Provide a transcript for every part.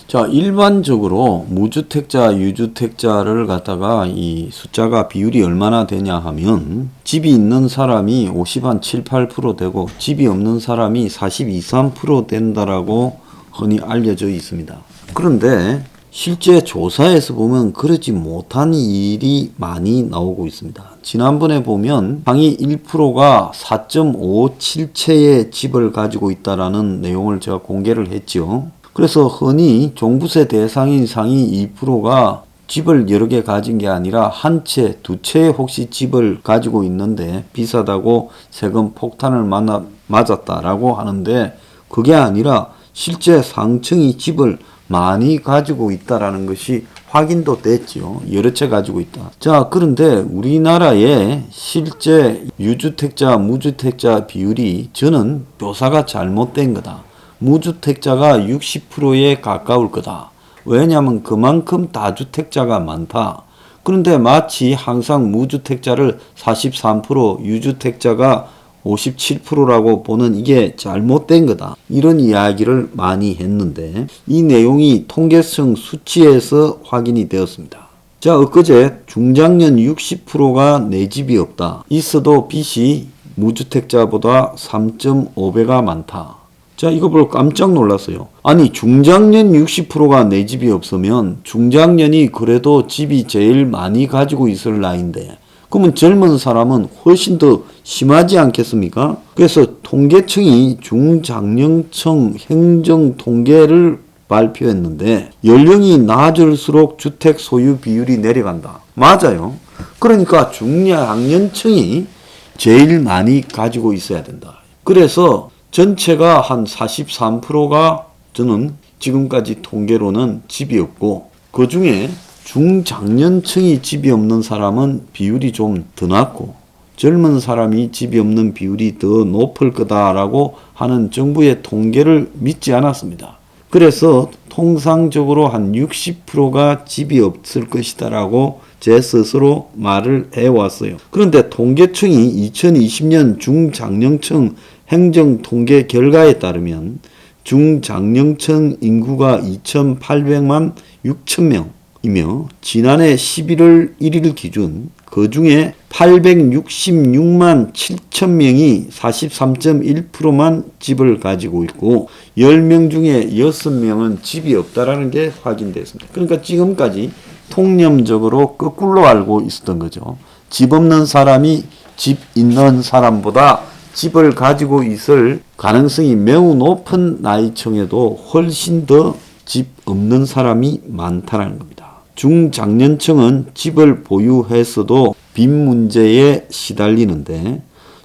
자, 일반적으로 무주택자, 유주택자를 갖다가 이 숫자가 비율이 얼마나 되냐 하면 집이 있는 사람이 50한 7~8% 되고 집이 없는 사람이 42~43% 된다라고 흔히 알려져 있습니다. 그런데 실제 조사에서 보면 그러지 못한 일이 많이 나오고 있습니다. 지난번에 보면 상위 1%가 4.57채의 집을 가지고 있다라는 내용을 제가 공개를 했죠. 그래서 흔히 종부세 대상인 상위 2%가 집을 여러 개 가진 게 아니라 한 채, 두 채 혹시 집을 가지고 있는데 비싸다고 세금 폭탄을 맞았다라고 하는데 그게 아니라 실제 상층이 집을 많이 가지고 있다라는 것이 확인도 됐죠. 여러 채 가지고 있다. 자, 그런데 우리나라의 실제 유주택자, 무주택자 비율이 저는 조사가 잘못된 거다. 무주택자가 60%에 가까울 거다. 왜냐하면 그만큼 다주택자가 많다. 그런데 마치 항상 무주택자를 43%, 유주택자가 57%라고 보는 이게 잘못된 거다. 이런 이야기를 많이 했는데 이 내용이 통계성 수치에서 확인이 되었습니다. 자, 엊그제 중장년 60%가 내 집이 없다. 있어도 빚이 무주택자보다 3.5배가 많다. 자, 이거 보고 깜짝 놀랐어요. 아니, 중장년 60%가 내 집이 없으면 중장년이 그래도 집이 제일 많이 가지고 있을 나이인데 그러면 젊은 사람은 훨씬 더 심하지 않겠습니까? 그래서 통계청이 중장년층 행정 통계를 발표했는데 연령이 낮을수록 주택 소유 비율이 내려간다. 맞아요. 그러니까 중장년층이 제일 많이 가지고 있어야 된다. 그래서 전체가 한 43%가 저는 지금까지 통계로는 집이 없고 그 중에 중장년층이 집이 없는 사람은 비율이 좀 더 낮고 젊은 사람이 집이 없는 비율이 더 높을 거다라고 하는 정부의 통계를 믿지 않았습니다. 그래서 통상적으로 한 60%가 집이 없을 것이다라고 제 스스로 말을 해왔어요. 그런데 통계청이 2020년 중장년층 행정통계 결과에 따르면 중장년층 인구가 2,800만 6천명이며 지난해 11월 1일 기준 그 중에 866만 7천명이 43.1%만 집을 가지고 있고 10명 중에 6명은 집이 없다라는 게 확인됐습니다. 그러니까 지금까지 통념적으로 거꾸로 알고 있었던 거죠. 집 없는 사람이 집 있는 사람보다 집을 가지고 있을 가능성이 매우 높은 나이층에도 훨씬 더 집 없는 사람이 많다는 겁니다. 중장년층은 집을 보유했어도 빚 문제에 시달리는데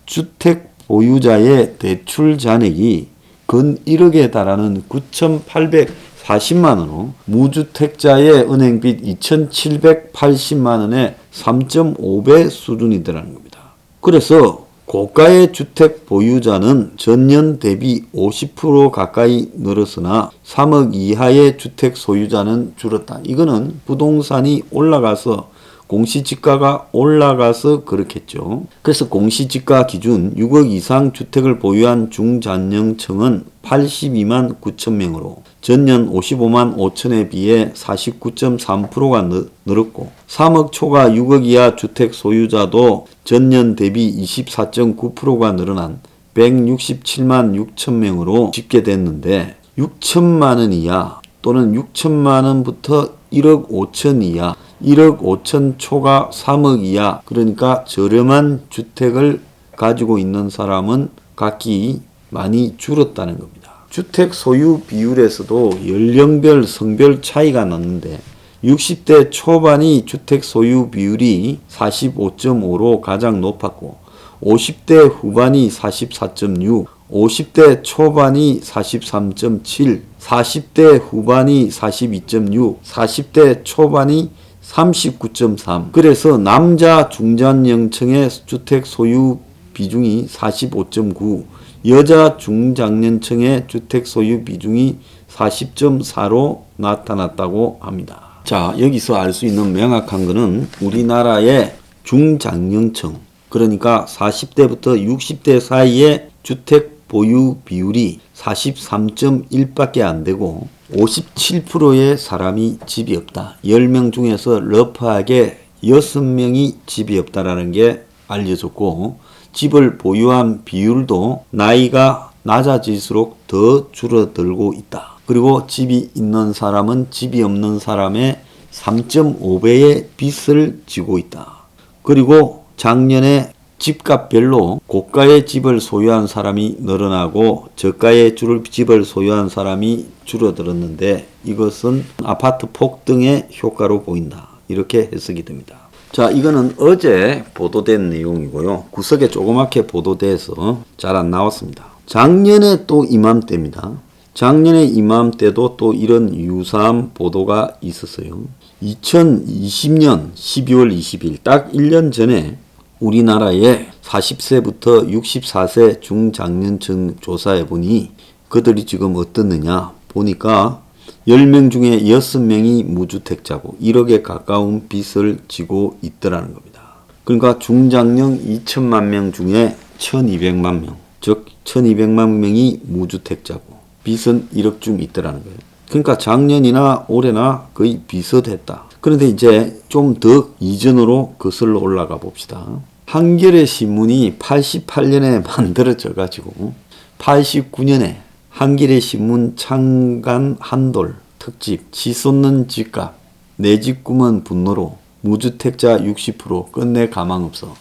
주택 보유자의 대출 잔액이 근 1억에 달하는 9,840만 원으로 무주택자의 은행빚 2,780만 원의 3.5배 수준이더라는 겁니다. 그래서 고가의 주택 보유자는 전년 대비 50% 가까이 늘었으나 3억 이하의 주택 소유자는 줄었다. 이거는 부동산이 올라가서 공시지가가 올라가서 그렇겠죠. 그래서 공시지가 기준 6억 이상 주택을 보유한 중장년층은 82만 9천 명으로 전년 55만 5천에 비해 49.3%가 늘었고 3억 초과 6억 이하 주택 소유자도 전년 대비 24.9%가 늘어난 167만 6천 명으로 집계됐는데 6천만 원 이하 또는 6천만 원부터 1억 5천 이하 1억 5천 초과 3억 이하 그러니까 저렴한 주택을 가지고 있는 사람은 각기 많이 줄었다는 겁니다. 주택 소유 비율에서도 연령별 성별 차이가 났는데 60대 초반이 주택 소유 비율이 45.5로 가장 높았고 50대 후반이 44.6 50대 초반이 43.7 40대 후반이 42.6 40대 초반이 39.3 그래서 남자 중장년층의 주택 소유 비중이 45.9 여자 중장년층의 주택 소유 비중이 40.4로 나타났다고 합니다. 자, 여기서 알 수 있는 명확한 것은 우리나라의 중장년층 그러니까 40대부터 60대 사이의 주택 보유 비율이 43.1밖에 안 되고 57%의 사람이 집이 없다. 10명 중에서 러프하게 6명이 집이 없다라는 게 알려졌고, 집을 보유한 비율도 나이가 낮아질수록 더 줄어들고 있다. 그리고 집이 있는 사람은 집이 없는 사람의 3.5배의 빚을 지고 있다. 그리고 작년에 집값별로 고가의 집을 소유한 사람이 늘어나고 저가의 집을 소유한 사람이 줄어들었는데, 이것은 아파트 폭등의 효과로 보인다. 이렇게 해석이 됩니다. 자, 이거는 어제 보도된 내용이고요. 구석에 조그맣게 보도돼서 잘 안 나왔습니다. 작년에 또 이맘때입니다. 작년에 이맘때도 또 이런 유사한 보도가 있었어요. 2020년 12월 20일 딱 1년 전에 우리나라의 40세부터 64세 중장년층 조사해 보니 그들이 지금 어떻느냐 보니까 10명 중에 6명이 무주택자고 1억에 가까운 빚을 지고 있더라는 겁니다. 그러니까 중장년 2천만 명 중에 1200만 명, 즉 1200만 명이 무주택자고 빚은 1억쯤 있더라는 거예요. 그러니까 작년이나 올해나 거의 비슷했다. 그런데 이제 좀 더 이전으로 거슬러 올라가 봅시다. 한겨레 신문이 88년에 만들어져 가지고 89년에 한겨레 신문 창간 한돌 특집 치솟는 집값 내 집 꿈은 분노로 무주택자 60% 끝내 가망 없어.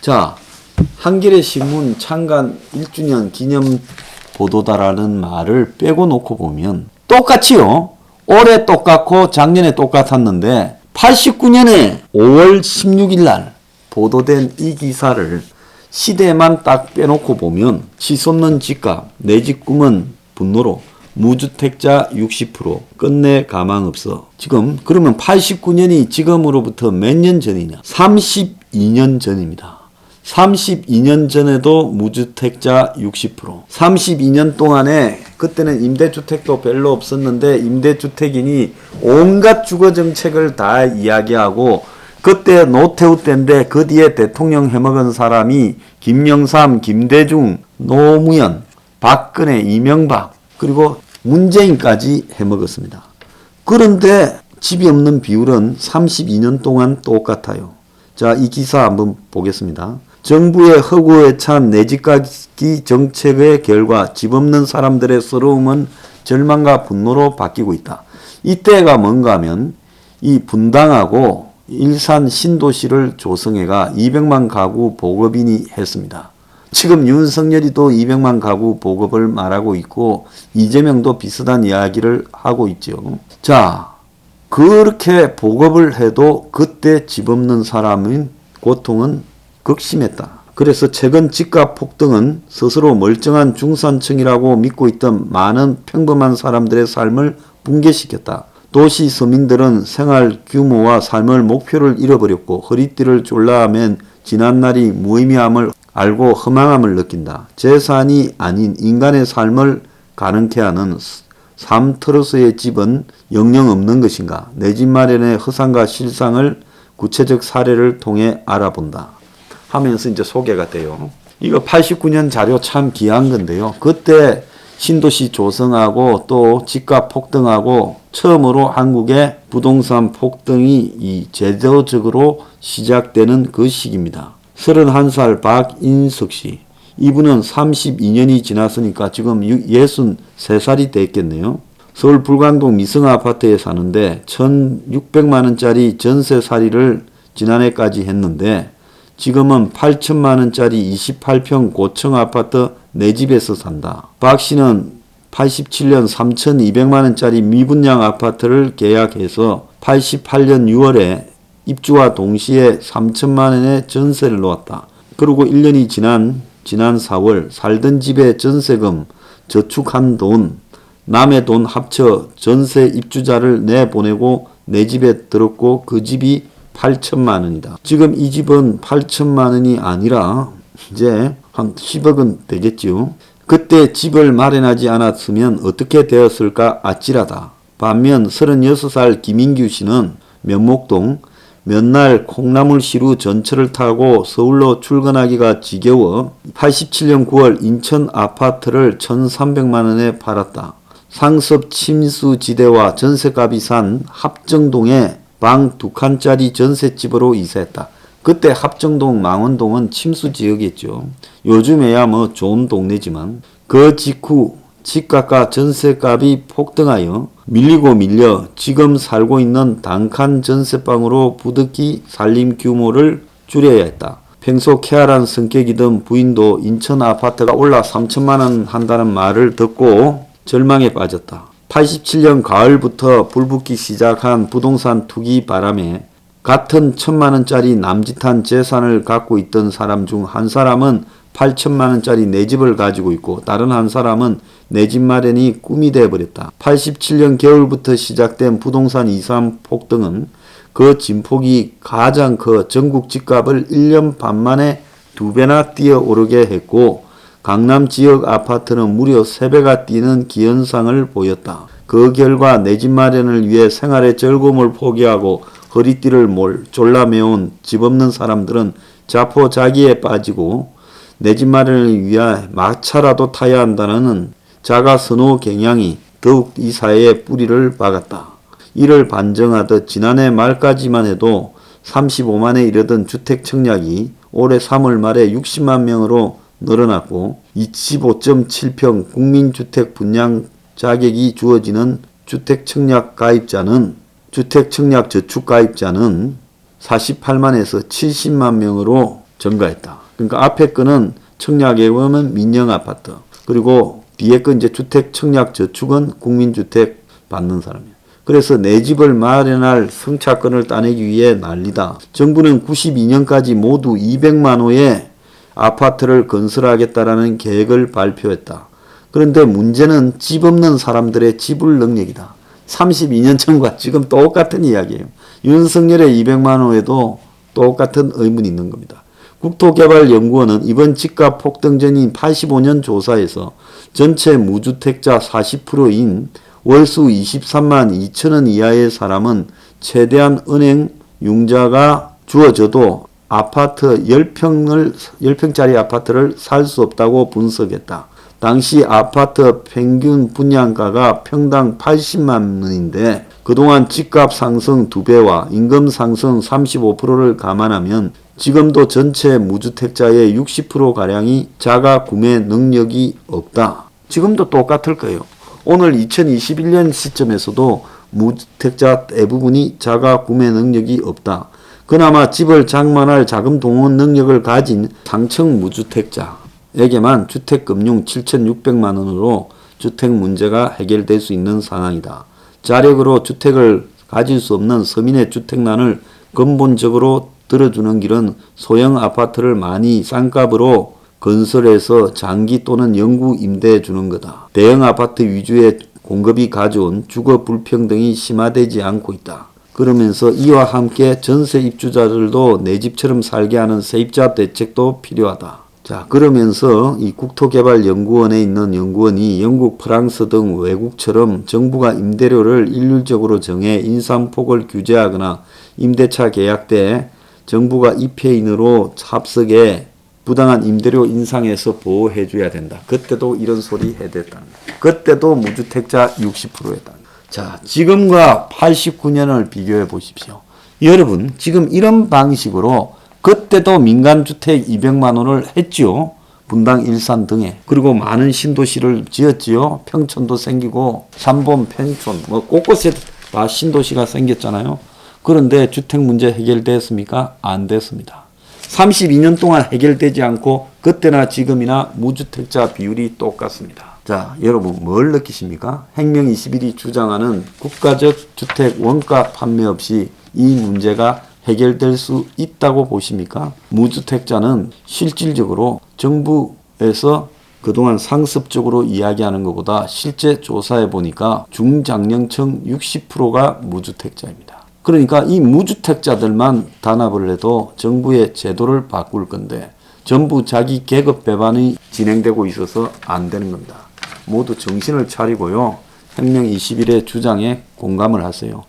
자, 한겨레 신문 창간 1주년 기념 보도다라는 말을 빼고 놓고 보면 똑같이요. 올해 똑같고 작년에 똑같았는데 89년에 5월 16일 날 보도된 이 기사를 시대만 딱 빼놓고 보면 치솟는 집값 내 집 꿈은 분노로 무주택자 60% 끝내 가망 없어. 지금 그러면 89년이 지금으로부터 몇 년 전이냐? 32년 전입니다. 32년 전에도 무주택자 60%. 32년 동안에 그때는 임대주택도 별로 없었는데 임대주택이니 온갖 주거정책을 다 이야기하고, 그때 노태우 때인데 그 뒤에 대통령 해먹은 사람이 김영삼, 김대중, 노무현, 박근혜, 이명박 그리고 문재인까지 해먹었습니다. 그런데 집이 없는 비율은 32년 동안 똑같아요. 자, 이 기사 한번 보겠습니다. 정부의 허구에 찬 내집 가기 정책의 결과 집 없는 사람들의 서러움은 절망과 분노로 바뀌고 있다. 이때가 뭔가 하면 이 분당하고 일산 신도시를 조성해가 200만 가구 보급인이 했습니다. 지금 윤석열이 또 200만 가구 보급을 말하고 있고 이재명도 비슷한 이야기를 하고 있죠. 자, 그렇게 보급을 해도 그때 집 없는 사람의 고통은 극심했다. 그래서 최근 집값 폭등은 스스로 멀쩡한 중산층이라고 믿고 있던 많은 평범한 사람들의 삶을 붕괴시켰다. 도시 서민들은 생활 규모와 삶의 목표를 잃어버렸고 허리띠를 졸라맨 지난날이 무의미함을 알고 허망함을 느낀다. 재산이 아닌 인간의 삶을 가능케 하는 삶터러스의 집은 영영 없는 것인가? 내 집 마련의 허상과 실상을 구체적 사례를 통해 알아본다. 하면서 이제 소개가 돼요. 이거 89년 자료 참 귀한 건데요. 그때 신도시 조성하고 또 집값 폭등하고 처음으로 한국의 부동산 폭등이 이 제도적으로 시작되는 그 시기입니다. 31살 박인석 씨. 이분은 32년이 지났으니까 지금 63살이 됐겠네요. 서울 불광동 미성 아파트에 사는데 1,600만원짜리 전세살이를 지난해까지 했는데 지금은 8천만원짜리 28평 고층 아파트 내 집에서 산다. 박 씨는 87년 3,200만원짜리 미분양 아파트를 계약해서 88년 6월에 입주와 동시에 3천만원의 전세를 놓았다. 그리고 1년이 지난 4월 살던 집의 전세금, 저축한 돈, 남의 돈 합쳐 전세 입주자를 내보내고 내 집에 들었고 그 집이 8천만 원이다. 지금 이 집은 8천만 원이 아니라 이제 한 10억은 되겠지요. 그때 집을 마련하지 않았으면 어떻게 되었을까 아찔하다. 반면 36살 김인규 씨는 면목동 몇 날 콩나물시루 전철을 타고 서울로 출근하기가 지겨워 87년 9월 인천 아파트를 1,300만 원에 팔았다. 상습 침수지대와 전셋값이 산 합정동에 방 2칸짜리 전셋집으로 이사했다. 그때 합정동, 망원동은 침수지역이었죠. 요즘에야 뭐 좋은 동네지만 그 직후 집값과 전셋값이 폭등하여 밀려 지금 살고 있는 단칸 전셋방으로 부득이 살림 규모를 줄여야 했다. 평소 쾌활한 성격이던 부인도 인천 아파트가 올라 3천만 원 한다는 말을 듣고 절망에 빠졌다. 87년 가을부터 불붙기 시작한 부동산 투기 바람에 같은 1,000만 원짜리 남짓한 재산을 갖고 있던 사람 중 한 사람은 8천만 원짜리 내 집을 가지고 있고 다른 한 사람은 내 집 마련이 꿈이 되어버렸다. 87년 겨울부터 시작된 부동산 이상 폭등은 그 진폭이 가장 커 전국 집값을 1년 반 만에 2배나 뛰어오르게 했고 강남 지역 아파트는 무려 3배가 뛰는 기현상을 보였다. 그 결과 내 집 마련을 위해 생활의 즐거움을 포기하고 허리띠를 졸라매온 집 없는 사람들은 자포자기에 빠지고 내 집 마련을 위해 마차라도 타야 한다는 자가 선호 경향이 더욱 이 사회에 뿌리를 박았다. 이를 반증하듯 지난해 말까지만 해도 35만에 이르던 주택 청약이 올해 3월 말에 60만 명으로 늘어났고 25.7평 국민주택 분양 자격이 주어지는 주택청약 저축 가입자는 48만에서 70만 명으로 증가했다. 그러니까 앞에 거는 청약에 보면 민영아파트, 그리고 뒤에 거 이제 주택청약 저축은 국민주택 받는 사람이야. 그래서 내 집을 마련할 승차권을 따내기 위해 난리다. 정부는 92년까지 모두 200만 호의 아파트를 건설하겠다라는 계획을 발표했다. 그런데 문제는 집 없는 사람들의 지불 능력이다. 32년 전과 지금 똑같은 이야기예요. 윤석열의 200만 호에도 똑같은 의문이 있는 겁니다. 국토개발연구원은 이번 집값 폭등 전인 85년 조사에서 전체 무주택자 40%인 월수 23만 2천 원 이하의 사람은 최대한 은행 융자가 주어져도 아파트 10평짜리 아파트를 살 수 없다고 분석했다. 당시 아파트 평균 분양가가 평당 80만 원인데 그동안 집값 상승 2배와 임금 상승 35%를 감안하면 지금도 전체 무주택자의 60%가량이 자가 구매 능력이 없다. 지금도 똑같을 거예요. 오늘 2021년 시점에서도 무주택자 대부분이 자가 구매 능력이 없다. 그나마 집을 장만할 자금 동원 능력을 가진 상층 무주택자에게만 주택금융 7,600만 원으로 주택 문제가 해결될 수 있는 상황이다. 자력으로 주택을 가질 수 없는 서민의 주택난을 근본적으로 들어주는 길은 소형 아파트를 많이 싼값으로 건설해서 장기 또는 영구 임대해 주는 거다. 대형 아파트 위주의 공급이 가져온 주거 불평등이 심화되지 않고 있다. 그러면서 이와 함께 전세 입주자들도 내 집처럼 살게 하는 세입자 대책도 필요하다. 자, 그러면서 이 국토개발연구원에 있는 연구원이 영국, 프랑스 등 외국처럼 정부가 임대료를 일률적으로 정해 인상폭을 규제하거나 임대차 계약 때 정부가 입회인으로 합석해 부당한 임대료 인상에서 보호해줘야 된다. 그때도 이런 소리 해댔다는 거예요. 그때도 무주택자 60%였다. 자, 지금과 89년을 비교해 보십시오. 여러분, 지금 이런 방식으로 그때도 민간주택 200만 원을 했죠. 분당, 일산 등에. 그리고 많은 신도시를 지었지요. 평촌도 생기고 삼본, 평촌, 뭐 곳곳에 다 신도시가 생겼잖아요. 그런데 주택 문제 해결됐습니까? 안 됐습니다. 32년 동안 해결되지 않고 그때나 지금이나 무주택자 비율이 똑같습니다. 자, 여러분 뭘 느끼십니까? 행명 21이 주장하는 국가적 주택 원가 판매 없이 이 문제가 해결될 수 있다고 보십니까? 무주택자는 실질적으로 정부에서 그동안 상습적으로 이야기하는 것보다 실제 조사해 보니까 중장년층 60%가 무주택자입니다. 그러니까 이 무주택자들만 단합을 해도 정부의 제도를 바꿀 건데 전부 자기 계급 배반이 진행되고 있어서 안 되는 겁니다. 모두 정신을 차리고요. 혁명 21의 주장에 공감을 하세요.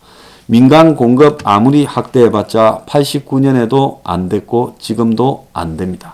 민간 공급 아무리 확대해봤자 89년에도 안 됐고 지금도 안 됩니다.